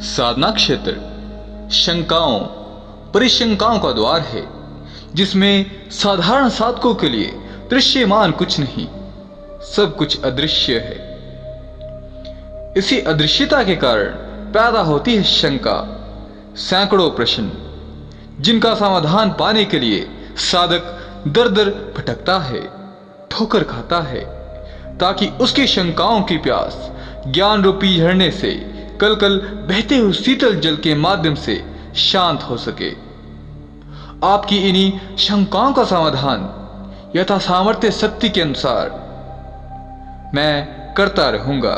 साधना क्षेत्र शंकाओं परिशंकाओं का द्वार है, जिसमें साधारण साधकों के लिए दृश्यमान कुछ नहीं, सब कुछ अदृश्य है। इसी अदृश्यता के कारण पैदा होती है शंका, सैकड़ों प्रश्न, जिनका समाधान पाने के लिए साधक दर दर भटकता है, ठोकर खाता है, ताकि उसकी शंकाओं की प्यास ज्ञान रूपी झरने से कल कल बहते हुए शीतल जल के माध्यम से शांत हो सके। आपकी इन्हीं शंकाओं का समाधान यथा सामर्थ्य शक्ति के अनुसार मैं करता रहूंगा,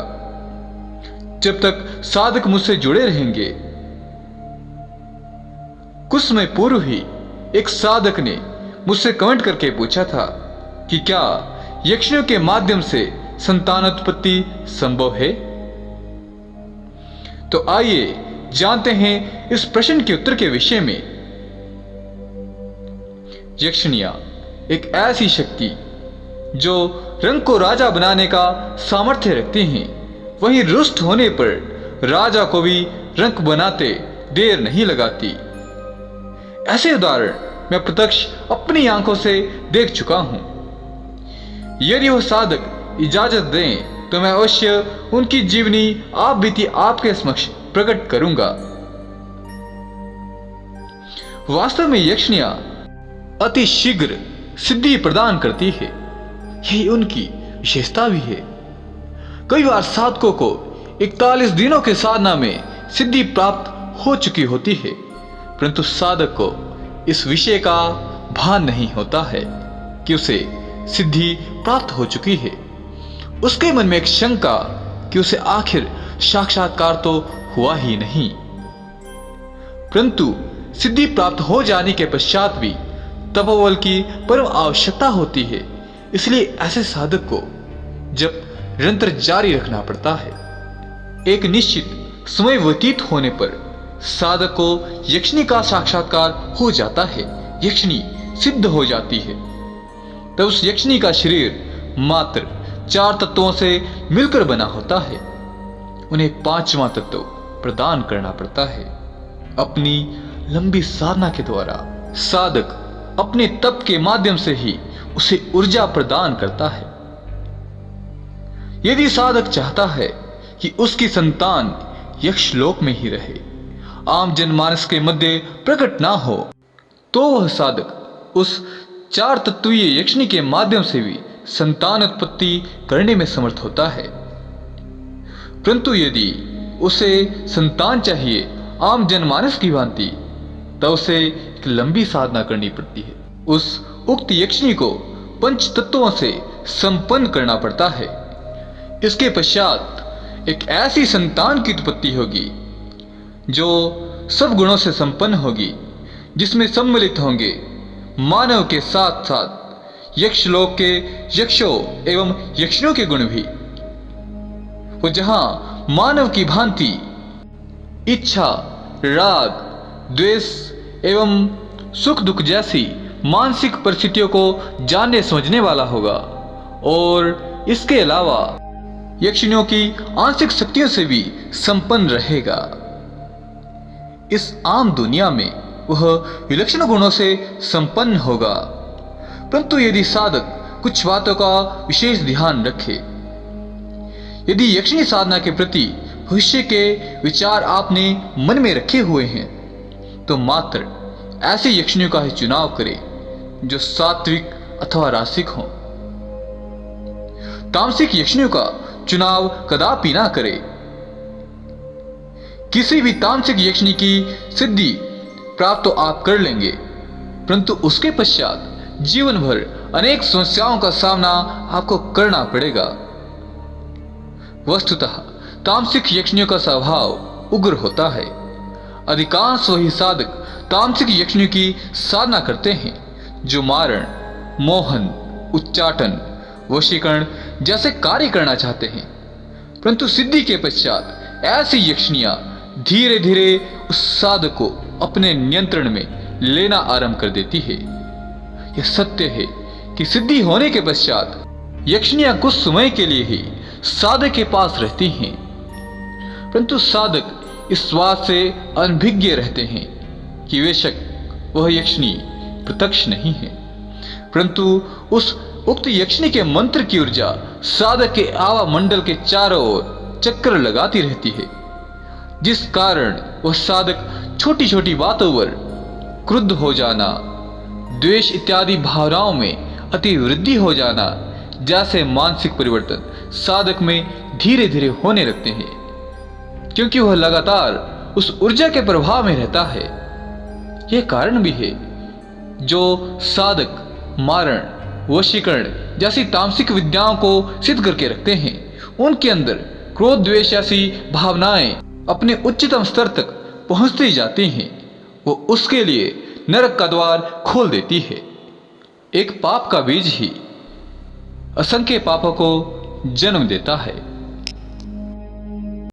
जब तक साधक मुझसे जुड़े रहेंगे। कुछ समय पूर्व ही एक साधक ने मुझसे कमेंट करके पूछा था कि क्या यक्षियों के माध्यम से संतानोत्पत्ति संभव है। तो आइए जानते हैं इस प्रश्न के उत्तर के विषय में। यक्षिणियां एक ऐसी शक्ति जो रंग को राजा बनाने का सामर्थ्य रखती हैं, वहीं रुष्ट होने पर राजा को भी रंग बनाते देर नहीं लगाती। ऐसे उदाहरण मैं प्रत्यक्ष अपनी आंखों से देख चुका हूं। यदि वह साधक इजाजत दें तो मैं अवश्य उनकी जीवनी आप बीती आपके समक्ष प्रकट करूंगा। वास्तव में यक्षिणियां अति शीघ्र सिद्धि प्रदान करती है, यही उनकी विशेषता भी है। कई बार साधकों को 41 दिनों के साधना में सिद्धि प्राप्त हो चुकी होती है, परंतु साधक को इस विषय का भान नहीं होता है कि उसे सिद्धि प्राप्त हो चुकी है। उसके मन में एक शंका कि उसे आखिर साक्षात्कार तो हुआ ही नहीं। परंतु सिद्धि प्राप्त हो जाने के पश्चात भी तपोबल की परम आवश्यकता होती है, इसलिए ऐसे साधक को जब निरंतर जारी रखना पड़ता है। एक निश्चित समय व्यतीत होने पर साधक को यक्षिणी का साक्षात्कार हो जाता है, यक्षिणी सिद्ध हो जाती है। तब उस यक्षिणी का शरीर मात्र 4 तत्वों से मिलकर बना होता है। उन्हें 5वां तत्व प्रदान करना पड़ता है। अपनी लंबी साधना के द्वारा साधक अपने तप के माध्यम से ही उसे ऊर्जा प्रदान करता है। यदि साधक चाहता है कि उसकी संतान यक्षलोक में ही रहे, आम जनमानस के मध्य प्रकट ना हो, तो वह साधक उस 4 तत्वीय यक्षिणी के माध्यम से भी संतान उत्पत्ति करने में समर्थ होता है। परंतु यदि उसे संतान चाहिए आम जनमानस की भांति, तो उसे एक लंबी साधना करनी पड़ती है। उस उक्त यक्षिणी को 5 तत्वों से संपन्न करना पड़ता है। इसके पश्चात एक ऐसी संतान की उत्पत्ति होगी जो सब गुणों से संपन्न होगी, जिसमें सम्मिलित होंगे मानव के साथ साथ यक्षलोक के यक्षों एवं यक्षिणियों के गुण भी। वो जहां मानव की भांति इच्छा, राग, द्वेष एवं सुख दुख जैसी मानसिक परिस्थितियों को जानने समझने वाला होगा, और इसके अलावा यक्षिणियों की आंशिक शक्तियों से भी संपन्न रहेगा। इस आम दुनिया में वह विलक्षण गुणों से संपन्न होगा। परंतु यदि साधक कुछ बातों का विशेष ध्यान रखे, यदि यक्षिणी साधना के प्रति भविष्य के विचार आपने मन में रखे हुए हैं, तो मात्र ऐसे यक्षिणियों का ही चुनाव करें जो सात्विक अथवा रासिक हों। तामसिक यक्षिणियों का चुनाव कदापि ना करें। किसी भी तामसिक यक्षिणी की सिद्धि प्राप्त तो आप कर लेंगे, परंतु उसके पश्चात जीवन भर अनेक समस्याओं का सामना आपको करना पड़ेगा। वस्तुतः तामसिक यक्षिणियों का स्वभाव उग्र होता है। अधिकांश वही साधक तामसिक यक्षिणियों की साधना करते हैं जो मारण, मोहन, उच्चाटन, वशीकरण जैसे कार्य करना चाहते हैं। परंतु सिद्धि के पश्चात ऐसी यक्षिणियां धीरे धीरे उस साधक को अपने नियंत्रण में लेना आरंभ कर देती है। यह सत्य है कि सिद्धि होने के पश्चात यक्षिणियां कुछ समय के लिए ही साधक के पास रहती हैं, परंतु साधक इस बात से अनभिज्ञ रहते हैं कि बेशक वह यक्षिणी प्रत्यक्ष नहीं है, परंतु उस उक्त यक्षिणी के मंत्र की ऊर्जा साधक के आवा मंडल के चारों ओर चक्कर लगाती रहती है, जिस कारण वह साधक छोटी छोटी बातों पर क्रुद्ध हो जाना, द्वेष इत्यादि भावनाओं में अति वृद्धि हो जाना जैसे मानसिक परिवर्तन साधक में धीरे धीरे होने लगते हैं, क्योंकि वह लगातार उस ऊर्जा के प्रभाव में रहता है। यह कारण भी है जो साधक मारण, वशीकरण जैसी तामसिक विद्याओं को सिद्ध करके रखते हैं, उनके अंदर क्रोध द्वेष जैसी भावनाएं अपने उच्चतम स्तर तक पहुंचती जाती हैं। वो उसके लिए नरक का द्वार खोल देती है। एक पाप का बीज ही असंख्य पापों को जन्म देता है।